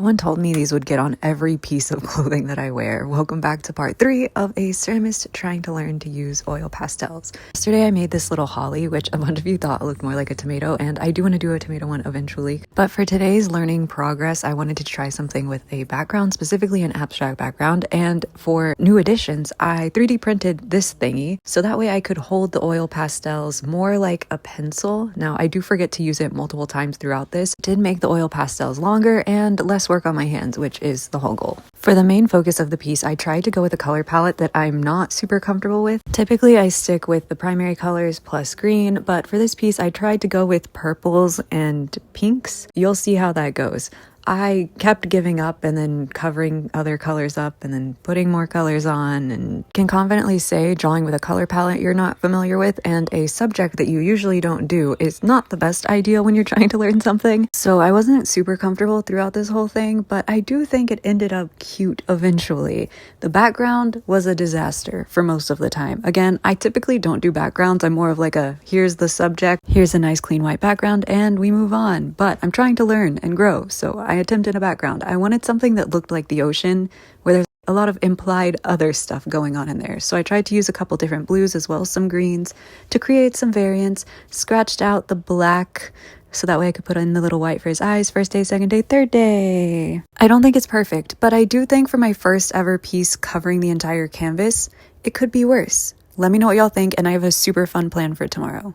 Someone told me these would get on every piece of clothing that I wear. Welcome back to part 3 of a ceramist trying to learn to use oil pastels. Yesterday I made this little holly, which a bunch of you thought looked more like a tomato, and I do want to do a tomato one eventually. But for today's learning progress, I wanted to try something with a background, specifically an abstract background, and for new additions, I 3D printed this thingy, so that way I could hold the oil pastels more like a pencil. Now, I do forget to use it multiple times throughout this. It did make the oil pastels longer and less work on my hands, which is the whole goal. For the main focus of the piece, I tried to go with a color palette that I'm not super comfortable with. Typically, I stick with the primary colors plus green, but for this piece, I tried to go with purples and pinks. You'll see how that goes. I kept giving up and then covering other colors up and then putting more colors on, and can confidently say drawing with a color palette you're not familiar with and a subject that you usually don't do is not the best idea when you're trying to learn something. So I wasn't super comfortable throughout this whole thing, but I do think it ended up cute eventually. The background was a disaster for most of the time. Again, I typically don't do backgrounds. I'm more of like a here's the subject, here's a nice clean white background, and we move on. But I'm trying to learn and grow, so I attempted a background. I wanted something that looked like the ocean, where there's a lot of implied other stuff going on in there. So I tried to use a couple different blues as well as some greens to create some variants, scratched out the black so that way I could put in the little white for his eyes. First day, second day, third day. I don't think it's perfect, but I do think for my first ever piece covering the entire canvas, it could be worse. Let me know what y'all think, and I have a super fun plan for tomorrow.